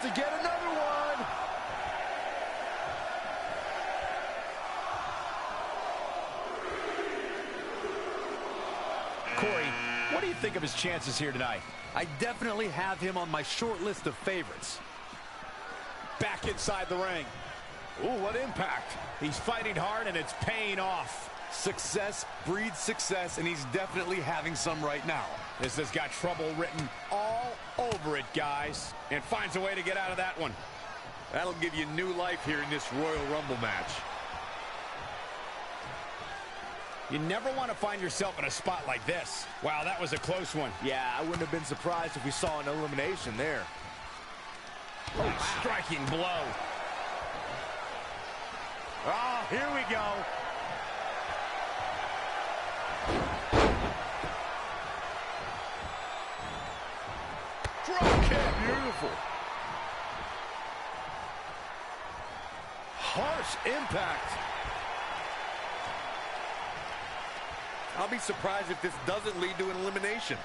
to get another one. Corey, what do you think of his chances here tonight? I definitely have him on my short list of favorites. Back inside the ring. Ooh, what impact. He's fighting hard and it's paying off. Success breeds success, and he's definitely having some right now. This has got trouble written all over it, guys. And finds a way to get out of that one. That'll give you new life here in this Royal Rumble match. You never want to find yourself in a spot like this. Wow, that was a close one. Yeah, I wouldn't have been surprised if we saw an elimination there. Oh, wow. Striking blow. Oh, here we go. Drop kick. Beautiful. Harsh impact. I'll be surprised if this doesn't lead to an elimination.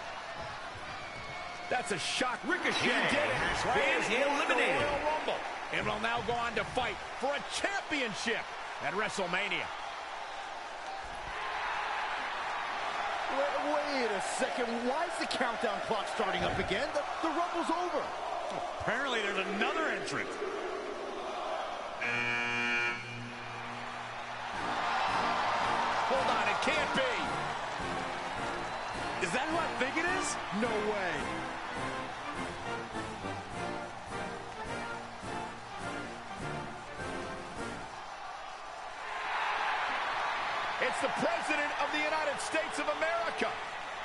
That's a shock. Ricochet. He did it. Trey is eliminated. the Royal Rumble and will now go on to fight for a championship at WrestleMania. Wait a second. Why is the countdown clock starting up again? The Rumble's over. Apparently there's another entrant. Hold on, it can't be. Is that who I think it is? No way. It's the President of the United States of America.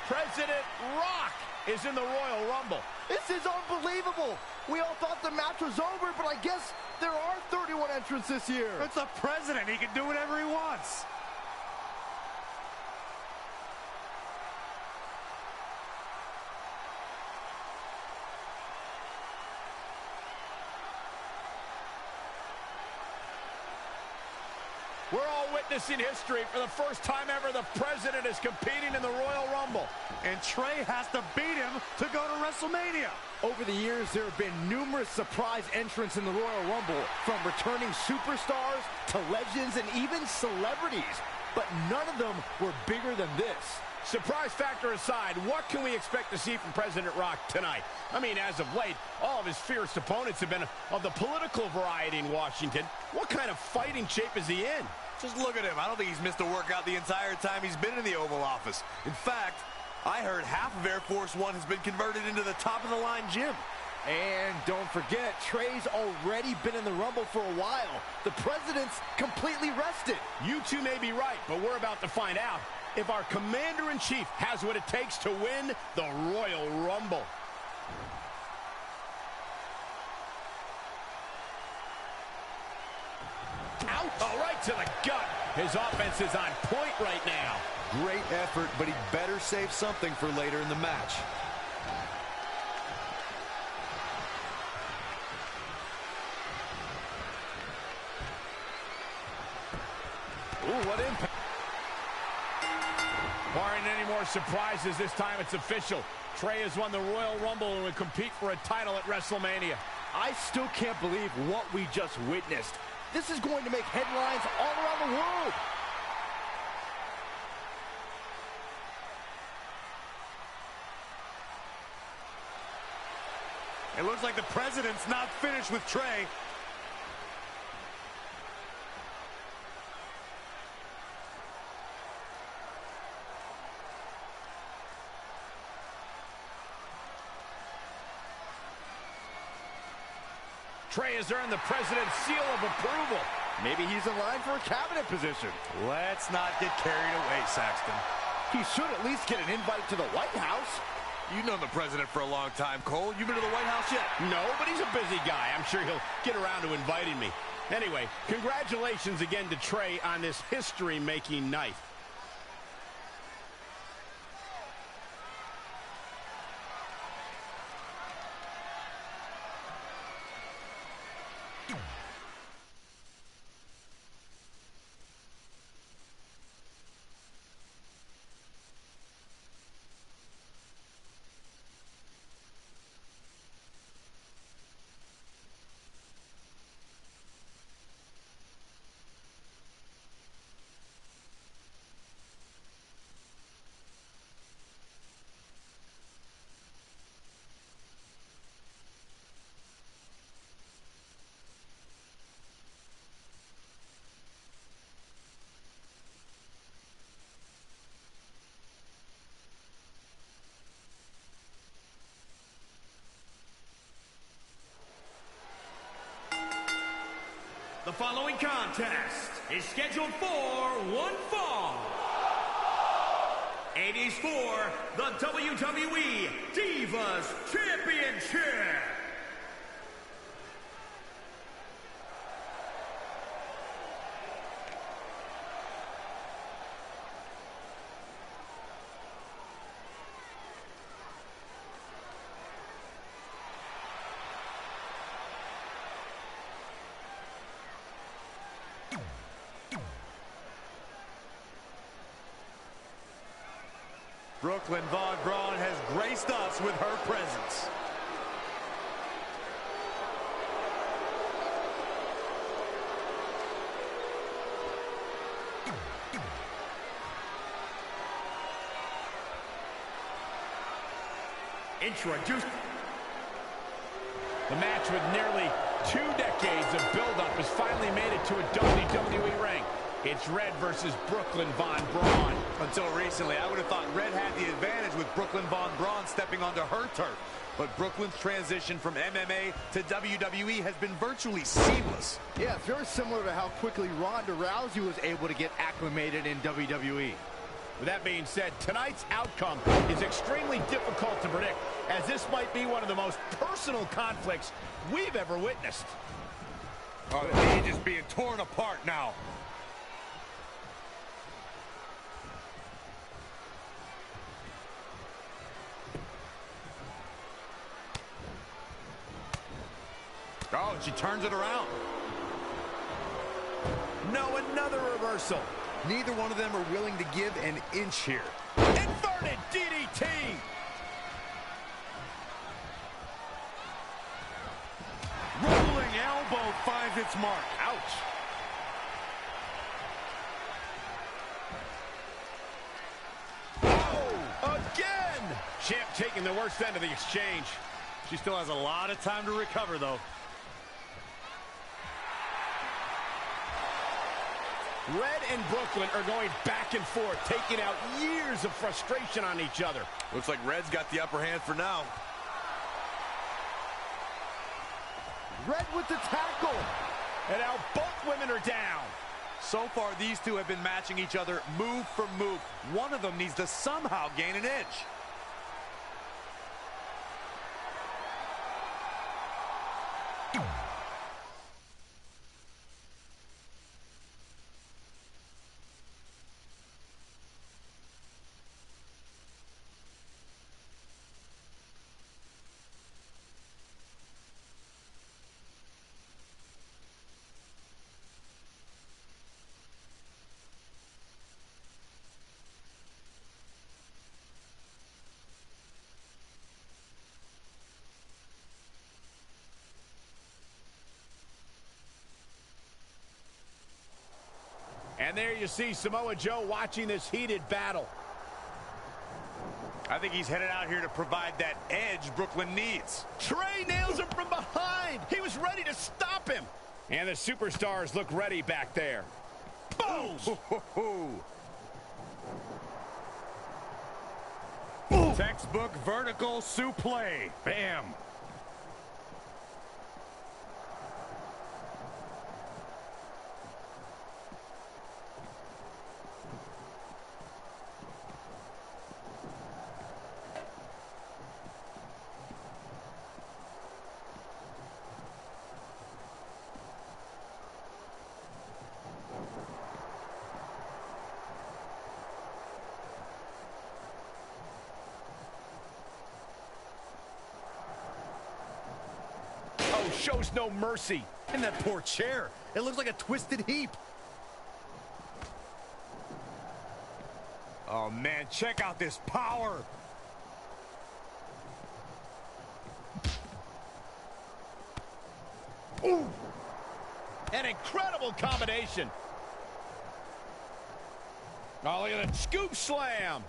President Rock is in the Royal Rumble. This is unbelievable. We all thought the match was over, but I guess there are 31 entrants this year. It's the president. He can do whatever he wants. We're all witnessing history. For the first time ever, the President is competing in the Royal Rumble. And Trey has to beat him to go to WrestleMania. Over the years, there have been numerous surprise entrants in the Royal Rumble, from returning superstars to legends and even celebrities. But none of them were bigger than this. Surprise factor aside, what can we expect to see from President Rock tonight? I mean, as of late, all of his fierce opponents have been of the political variety in Washington. What kind of fighting shape is he in? Just look at him. I don't think he's missed a workout the entire time he's been in the Oval Office. In fact, I heard half of Air Force One has been converted into the top-of-the-line gym. And don't forget, Trey's already been in the Rumble for a while. The President's completely rested. You two may be right, but we're about to find out if our Commander-in-Chief has what it takes to win the Royal Rumble. Out! Oh, right to the gut. His offense is on point right now. Great effort, but he better save something for later in the match. Ooh, what impact. Barring any more surprises, this time it's official. Trey has won the Royal Rumble and will compete for a title at WrestleMania. I still can't believe what we just witnessed. This is going to make headlines all around the world. It looks like the president's not finished with Trey. Trey has earned the President's seal of approval. Maybe he's in line for a cabinet position. Let's not get carried away, Saxton. He should at least get an invite to the White House. You've known the president for a long time, Cole. You been to the White House yet? No, but he's a busy guy. I'm sure he'll get around to inviting me. Anyway, congratulations again to Trey on this history-making night. The following contest is scheduled for one fall. It is for the WWE Divas Championship. Brooklyn Von Braun has graced us with her presence. Introduce. The match with nearly 2 decades of build-up has finally made it to a WWE ring. It's Red versus Brooklyn Von Braun. Until recently, I would have thought Red had the advantage with Brooklyn Von Braun stepping onto her turf. But Brooklyn's transition from MMA to WWE has been virtually seamless. Yeah, it's very similar to how quickly Ronda Rousey was able to get acclimated in WWE. With that being said, tonight's outcome is extremely difficult to predict, as this might be one of the most personal conflicts we've ever witnessed. Oh, the cage is being torn apart now. Oh, and she turns it around. No, another reversal. Neither one of them are willing to give an inch here. Inverted DDT. Rolling elbow finds its mark. Ouch. Oh, again. Champ taking the worst end of the exchange. She still has a lot of time to recover, though. Red and Brooklyn are going back and forth, taking out years of frustration on each other. Looks like Red's got the upper hand for now. Red with the tackle. And now both women are down. So far, these two have been matching each other move for move. One of them needs to somehow gain an edge. And there you see Samoa Joe watching this heated battle. I think he's headed out here to provide that edge Brooklyn needs. Trey nails him from behind. He was ready to stop him. And the superstars look ready back there. Boom! Textbook vertical suplex. Bam. Shows no mercy. And that poor chair. It looks like a twisted heap. Oh, man, check out this power. Ooh. An incredible combination. Oh, look at that scoop slam.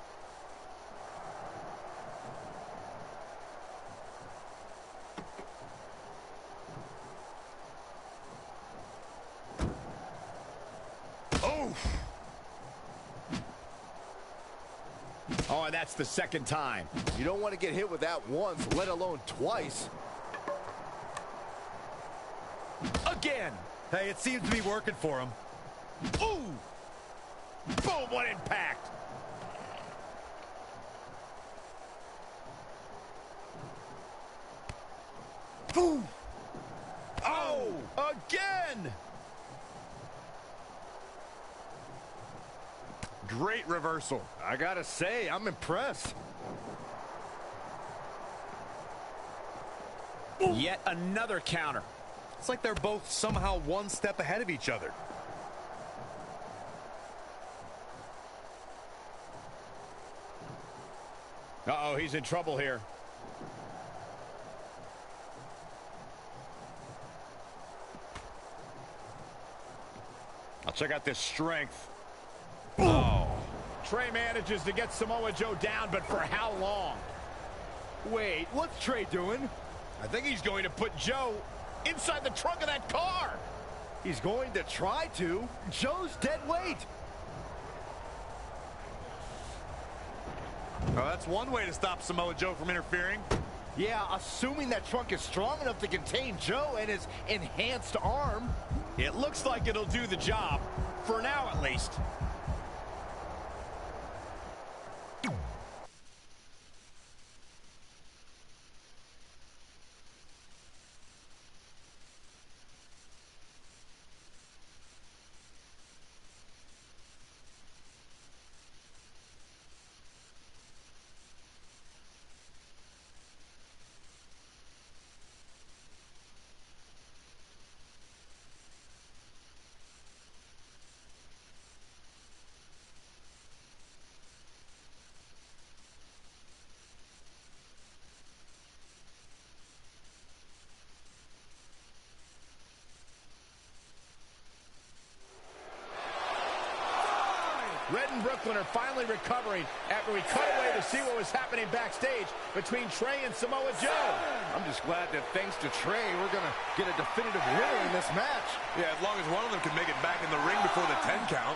Oh, and that's the second time. You don't want to get hit with that once, let alone twice. Again. Hey, it seems to be working for him. Ooh! Boom, what impact! Boom! Oh! Again! Great reversal. I gotta say, I'm impressed. Yet another counter. It's like they're both somehow one step ahead of each other. Uh-oh, he's in trouble here. I'll check out this strength. Oh. Trey manages to get Samoa Joe down, but for how long? Wait, what's Trey doing? I think he's going to put Joe inside the trunk of that car. He's going to try to. Joe's dead weight. Oh, that's one way to stop Samoa Joe from interfering. Yeah, assuming that trunk is strong enough to contain Joe and his enhanced arm. It looks like it'll do the job, for now at least. Red and Brooklyn are finally recovering after we cut away to see what was happening backstage between Trey and Samoa Joe. I'm just glad that thanks to Trey, we're going to get a definitive winner in this match. Yeah, as long as one of them can make it back in the ring before the 10 count.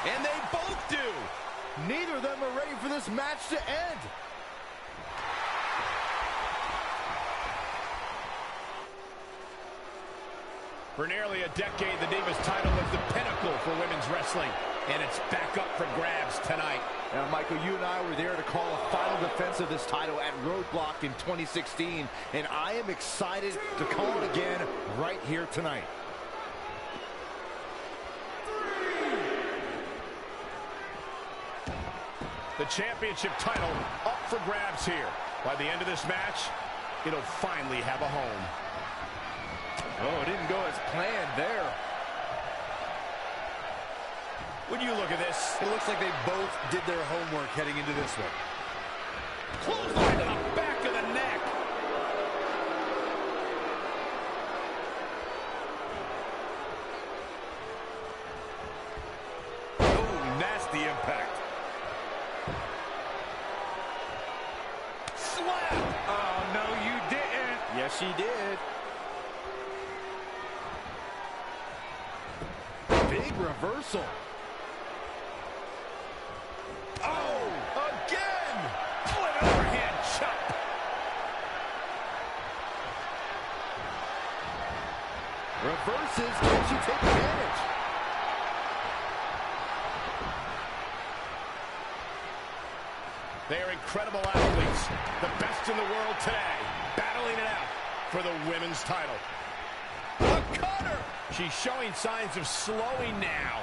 And they both do. Neither of them are ready for this match to end. For nearly a decade, the Divas title was the pinnacle for women's wrestling, and it's back up for grabs tonight. Now, Michael, you and I were there to call a final defense of this title at Roadblock in 2016, and I am excited to call it again right here tonight. The championship title up for grabs here. By the end of this match, it'll finally have a home. Oh, it didn't go as planned there. When you look at this, It looks like they both did their homework heading into this one. clothesline to the back of the neck. Oh, nasty impact. Slap. Oh, no, you didn't. Yes, she did. Big reversal. Oh, again. Split overhand chop. Reverses. Can she take advantage? They are incredible athletes, the best in the world today, battling it out for the women's title. A cutter! She's showing signs of slowing now.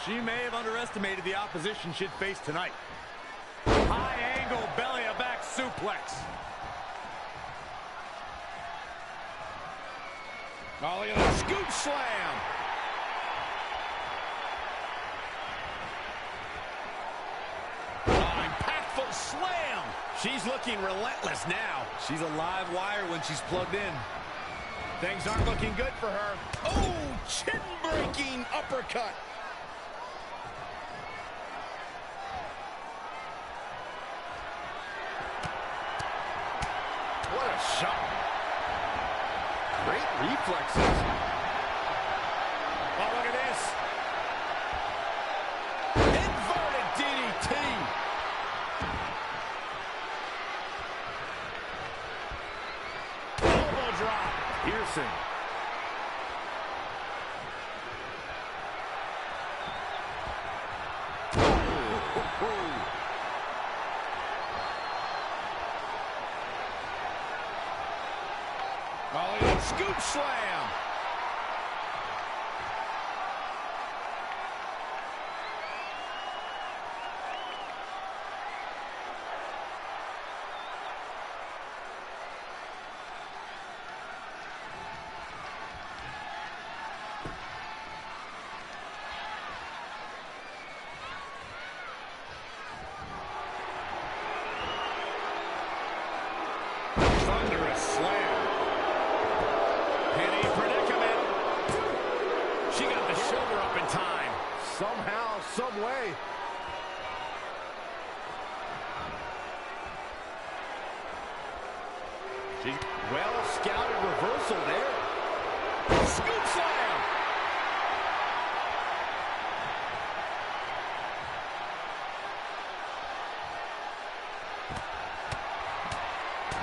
She may have underestimated the opposition she'd face tonight. High angle belly to back suplex. Oh, look at that scoop slam. Oh, impactful slam. She's looking relentless now. She's a live wire when she's plugged in. Things aren't looking good for her. Oh, chin-breaking uppercut. What a shot. Great reflexes. Oh, look at this. Inverted DDT. Elbow drop. Piercing. Oh, look at that scoop slam. Thunderous slam. Penny predicament. She got the shoulder up in time. Somehow, some way. She's well scouted reversal there. Scoop slam.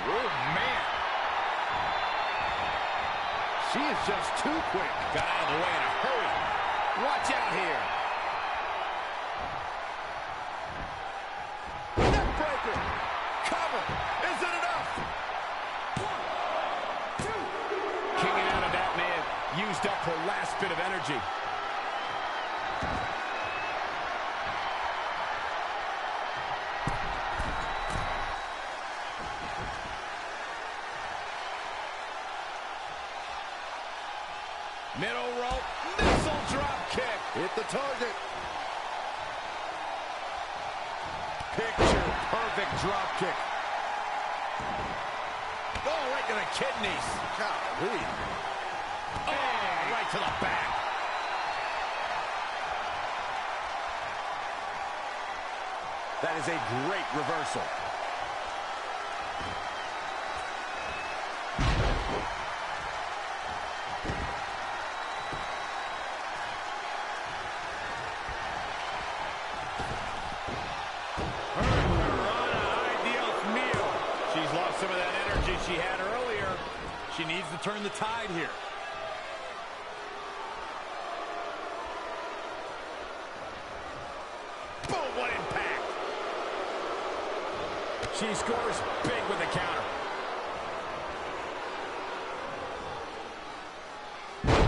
Oh, man. She is just too quick. Got out of the way in a hurry. Watch out here. Neckbreaker. Cover. Is it enough? Kicking out of that man used up her last bit of energy. Middle rope, missile drop kick. Hit the target. Picture perfect drop kick. Oh, right to the kidneys. Golly. Oh, right to the back. That is a great reversal. She's lost some of that energy she had earlier. She needs to turn the tide here. Boom, what impact. She scores big with the counter.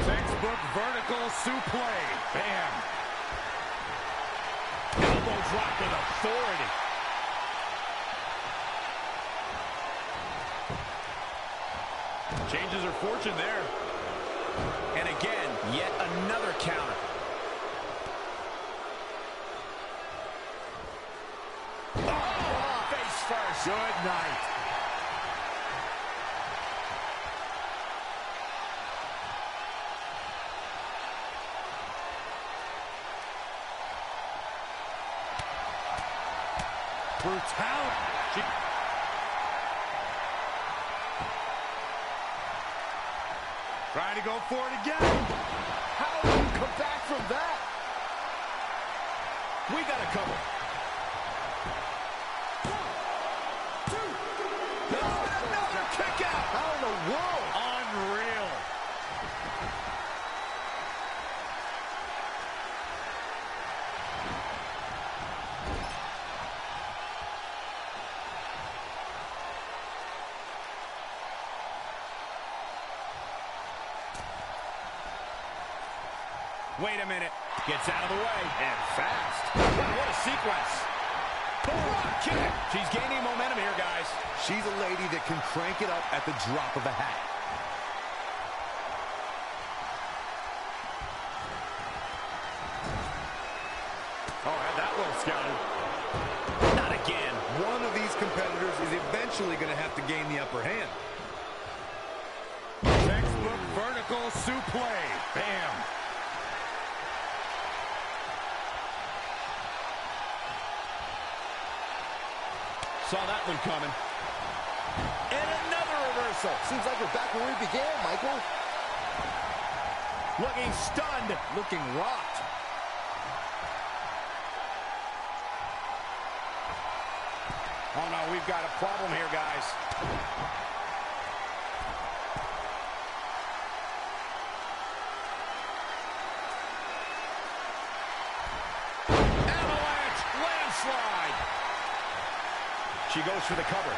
Textbook vertical suplex. Bam. Elbow drop with authority. Changes her fortune there. And again, yet another counter. Oh, face first. Good night. Brutality. Trying to go for it again. How do you come back from that? We got to cover. Another kick out. How in the world? Unreal. Wait a minute. Gets out of the way. And fast. Wow, what a sequence. Rock kick. She's gaining momentum here, guys. She's a lady that can crank it up at the drop of a hat. Oh, had that well scouted. Not again. One of these competitors is eventually going to have to gain the upper hand. Textbook vertical suplex. Bam. Saw that one coming. And another reversal. Seems like we're back where we began, Michael. Looking stunned. Looking rocked. Oh, no, we've got a problem here, guys. Avalanche landslide. She goes for the cover.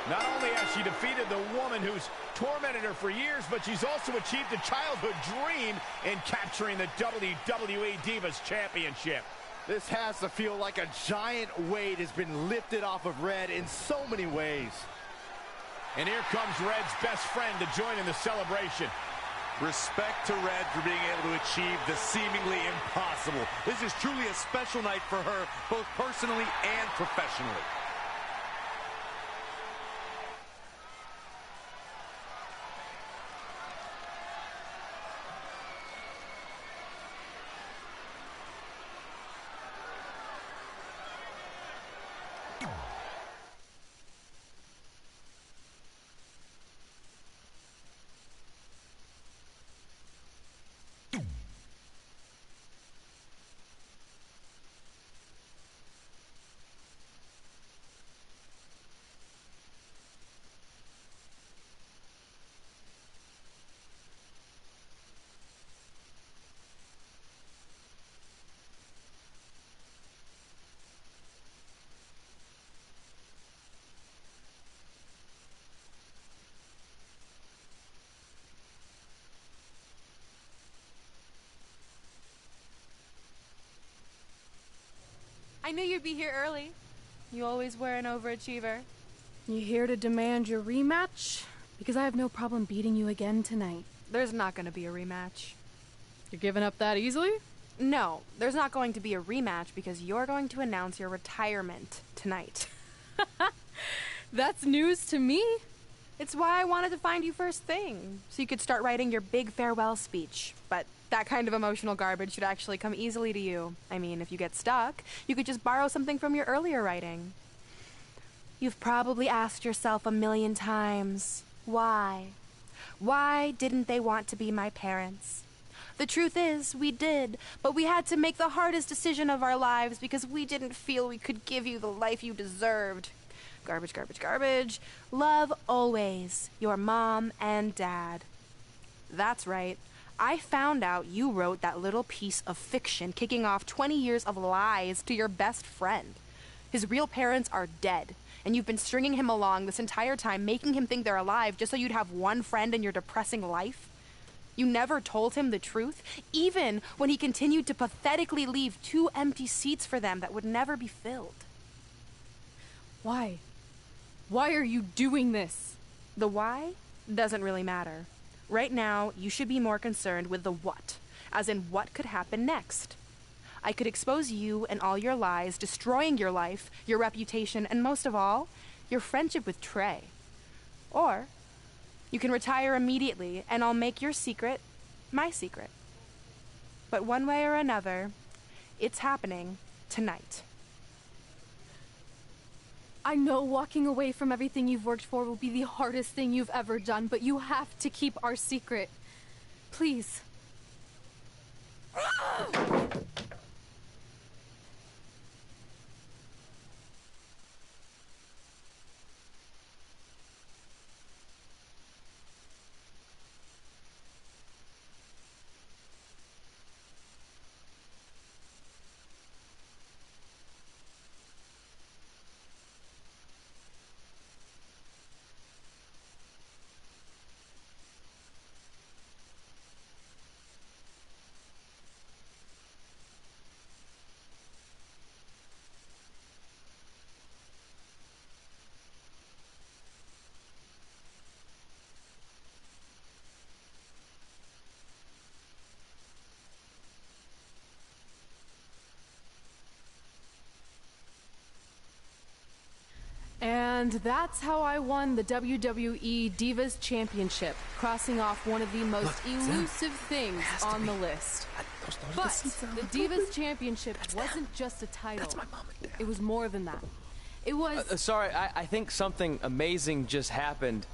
Not only has she defeated the woman who's tormented her for years, but she's also achieved a childhood dream in capturing the WWE Divas Championship. This has to feel like a giant weight has been lifted off of Red in so many ways. And here comes Red's best friend to join in the celebration. Respect to Red for being able to achieve the seemingly impossible. This is truly a special night for her, both personally and professionally. I knew you'd be here early. You always were an overachiever. You here to demand your rematch? Because I have no problem beating you again tonight. There's not going to be a rematch. You're giving up that easily? No, there's not going to be a rematch because you're going to announce your retirement tonight. That's news to me. It's why I wanted to find you first thing, so you could start writing your big farewell speech. But that kind of emotional garbage should actually come easily to you. I mean, if you get stuck, you could just borrow something from your earlier writing. You've probably asked yourself a million times, why? Why didn't they want to be my parents? The truth is, we did, but we had to make the hardest decision of our lives because we didn't feel we could give you the life you deserved. Garbage, garbage, garbage. Love always, your mom and dad. That's right. I found out you wrote that little piece of fiction kicking off 20 years of lies to your best friend. His real parents are dead, and you've been stringing him along this entire time, making him think they're alive just so you'd have one friend in your depressing life. You never told him the truth, even when he continued to pathetically leave 2 empty seats for them that would never be filled. Why? Why are you doing this? The why doesn't really matter. Right now, you should be more concerned with the what, as in what could happen next. I could expose you and all your lies, destroying your life, your reputation, and most of all, your friendship with Trey. Or you can retire immediately, and I'll make your secret my secret. But one way or another, it's happening tonight. I know walking away from everything you've worked for will be the hardest thing you've ever done, but you have to keep our secret. Please. And that's how I won the WWE Divas Championship, crossing off one of the most elusive things on the list. But the Divas Championship wasn't just a title. It was more than that. It was... Sorry, I think something amazing just happened.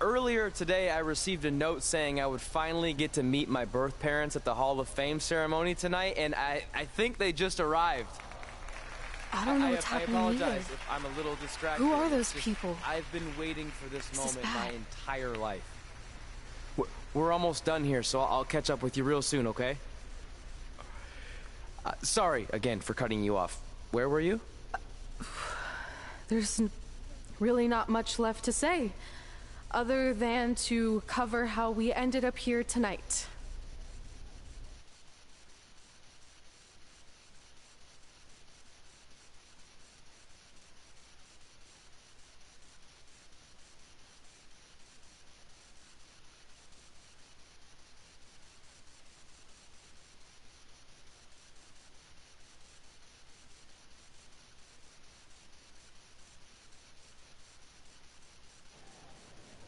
Earlier today, I received a note saying I would finally get to meet my birth parents at the Hall of Fame ceremony tonight, and I think they just arrived. I don't know what's happening I either. apologize if I'm a little distracted. Who are those people? I've been waiting for this This is moment my bad. entire life. We're almost done here, so I'll catch up with you real soon, okay? Sorry again for cutting you off. Where were you? There's really not much left to say, other than to cover how we ended up here tonight.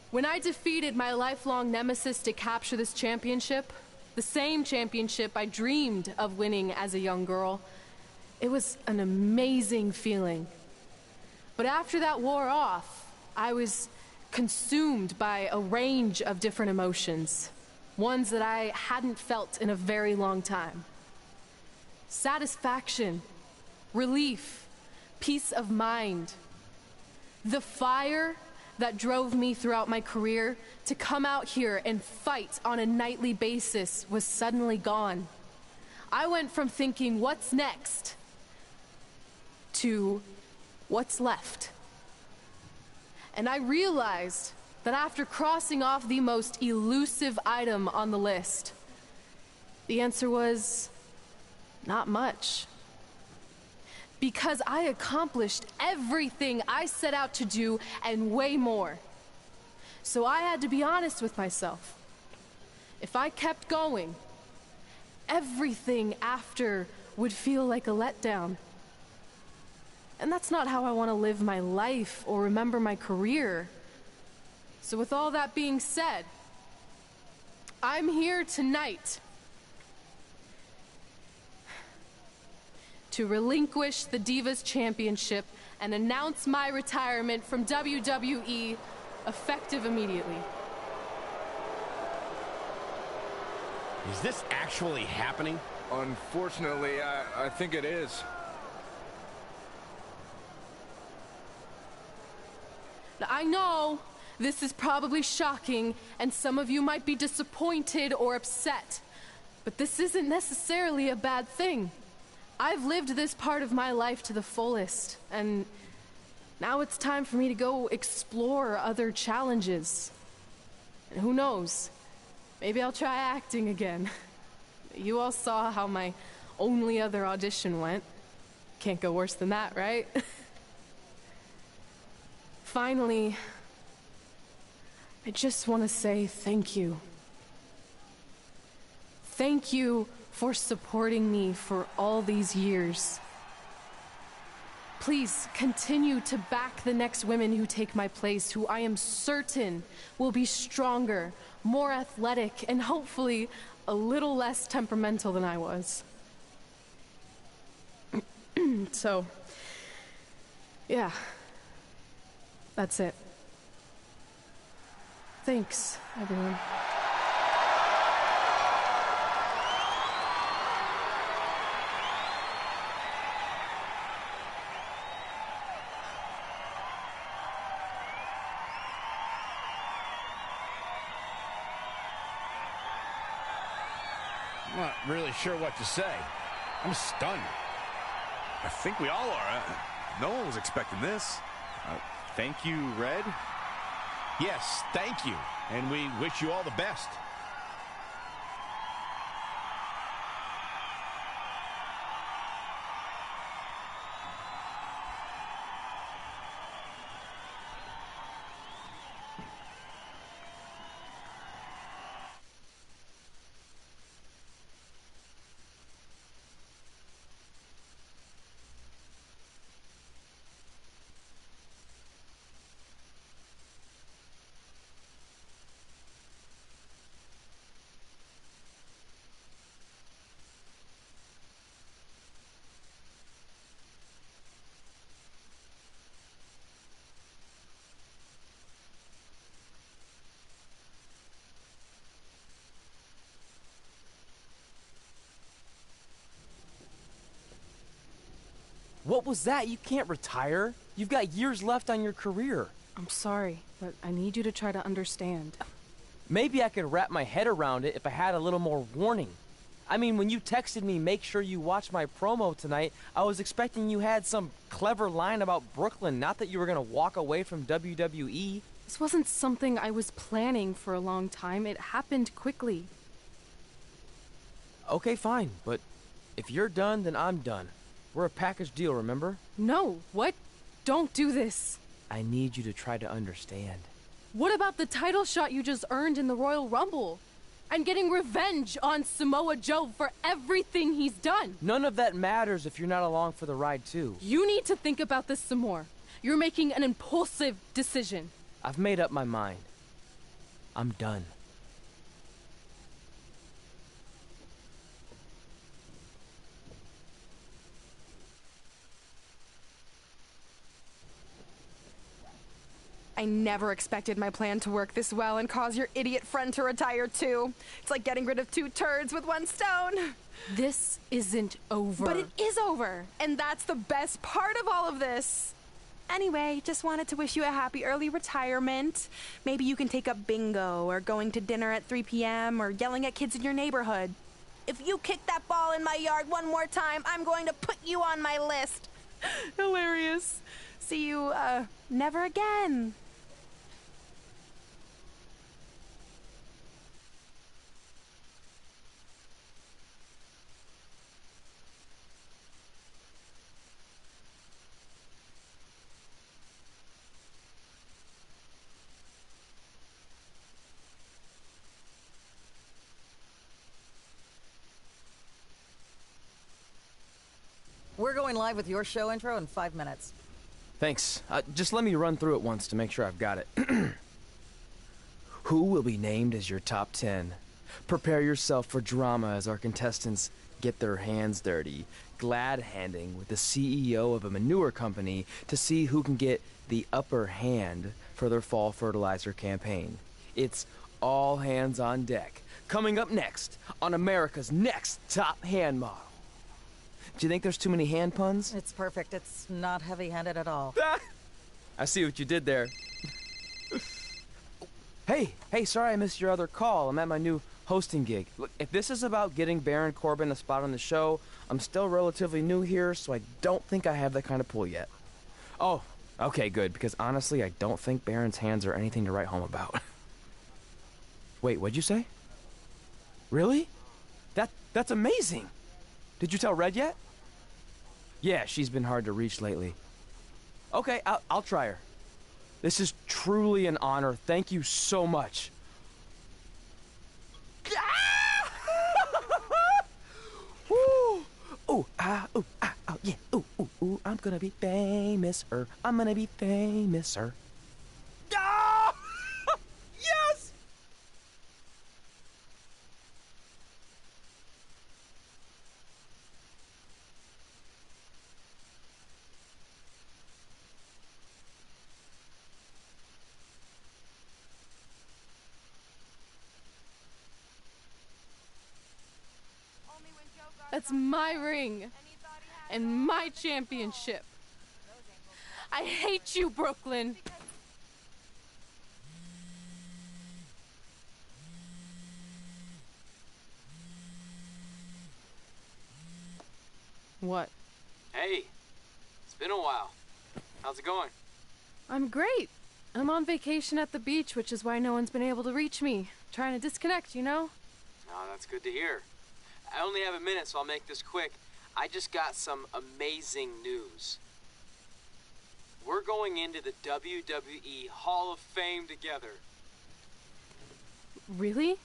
When I defeated my lifelong nemesis to capture this championship, the same championship I dreamed of winning as a young girl, it was an amazing feeling. But after that wore off, I was consumed by a range of different emotions, ones that I hadn't felt in a very long time. Satisfaction, relief, peace of mind. The fire that drove me throughout my career to come out here and fight on a nightly basis was suddenly gone. I went from thinking, what's next, to what's left. And I realized that after crossing off the most elusive item on the list, the answer was not much. Because I accomplished everything I set out to do and way more. So I had to be honest with myself. If I kept going, everything after would feel like a letdown. And that's not how I want to live my life or remember my career. So with all that being said, I'm here tonight to relinquish the Divas Championship and announce my retirement from WWE, effective immediately. Is this actually happening? Unfortunately, I think it is. Now, I know this is probably shocking, and some of you might be disappointed or upset, but this isn't necessarily a bad thing. I've lived this part of my life to the fullest, and now it's time for me to go explore other challenges. And who knows, maybe I'll try acting again. You all saw how my only other audition went. Can't go worse than that, right? Finally, I just want to say thank you. Thank you for supporting me for all these years. Please continue to back the next women who take my place, who I am certain will be stronger, more athletic, and hopefully a little less temperamental than I was. So, yeah, that's it. Thanks, everyone. I'm not really sure what to say. I'm stunned. I think we all are. No one was expecting this. Thank you, Red. Yes, thank you. And we wish you all the best. What was that? You can't retire. You've got years left on your career. I'm sorry, but I need you to try to understand. Maybe I could wrap my head around it if I had a little more warning. I mean, when you texted me, make sure you watch my promo tonight, I was expecting you had some clever line about Brooklyn, not that you were gonna walk away from WWE. This wasn't something I was planning for a long time. It happened quickly. Okay, fine, but if you're done, then I'm done. We're a package deal, remember? No, what? Don't do this. I need you to try to understand. What about the title shot you just earned in the Royal Rumble? I'm getting revenge on Samoa Joe for everything he's done. None of that matters if you're not along for the ride, too. You need to think about this some more. You're making an impulsive decision. I've made up my mind. I'm done. I never expected my plan to work this well and cause your idiot friend to retire too. It's like getting rid of 2 turds with 1 stone. This isn't over. But it is over, and that's the best part of all of this. Anyway, just wanted to wish you a happy early retirement. Maybe you can take up bingo or going to dinner at 3 p.m. or yelling at kids in your neighborhood. If you kick that ball in my yard one more time, I'm going to put you on my list. Hilarious. See you, never again. We're going live with your show intro in 5 minutes. Thanks. Just let me run through it once to make sure I've got it. Who will be named as your top 10? Prepare yourself for drama as our contestants get their hands dirty, glad-handing with the CEO of a manure company to see who can get the upper hand for their fall fertilizer campaign. It's all hands on deck. Coming up next on America's Next Top Hand Model. Do you think there's too many hand puns? It's perfect. It's not heavy-handed at all. I see what you did there. Hey, sorry I missed your other call. I'm at my new hosting gig. Look, if this is about getting Baron Corbin a spot on the show, I'm still relatively new here, so I don't think I have that kind of pull yet. Oh, okay, good, because honestly, I don't think Baron's hands are anything to write home about. Wait, what'd you say? Really? That's amazing! Did you tell Red yet? Yeah, she's been hard to reach lately. Okay, I'll try her. This is truly an honor. Thank you so much. Woo! Ooh, ooh, oh, yeah. Ooh, I'm gonna be famous, I'm gonna be famous, Ah! Yes! That's my ring. And my championship. I hate you, Brooklyn. What? Hey, it's been a while. How's it going? I'm great. I'm on vacation at the beach, which is why no one's been able to reach me. Trying to disconnect, you know? Oh, that's good to hear. I only have a minute, so I'll make this quick. I just got some amazing news. We're going into the WWE Hall of Fame together. Really?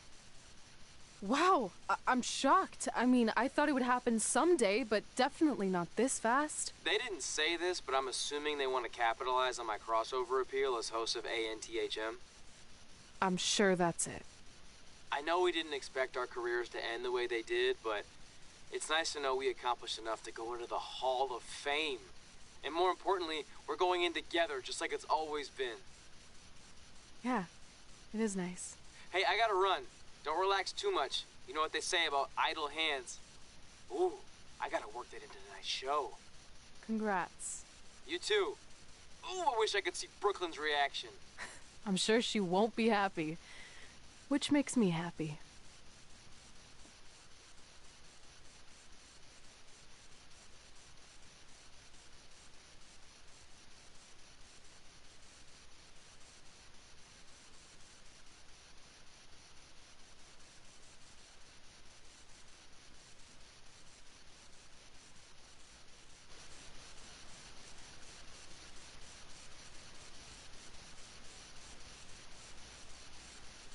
Wow, I'm shocked. I mean, I thought it would happen someday, but definitely not this fast. They didn't say this, but I'm assuming they want to capitalize on my crossover appeal as host of ANTHM. I'm sure that's it. I know we didn't expect our careers to end the way they did, but it's nice to know we accomplished enough to go into the Hall of Fame. And more importantly, we're going in together, just like it's always been. Yeah, it is nice. Hey, I gotta run. Don't relax too much. You know what they say about idle hands. Ooh, I gotta work that into tonight's show. Congrats. You too. Ooh, I wish I could see Brooklyn's reaction. I'm sure she won't be happy. Which makes me happy.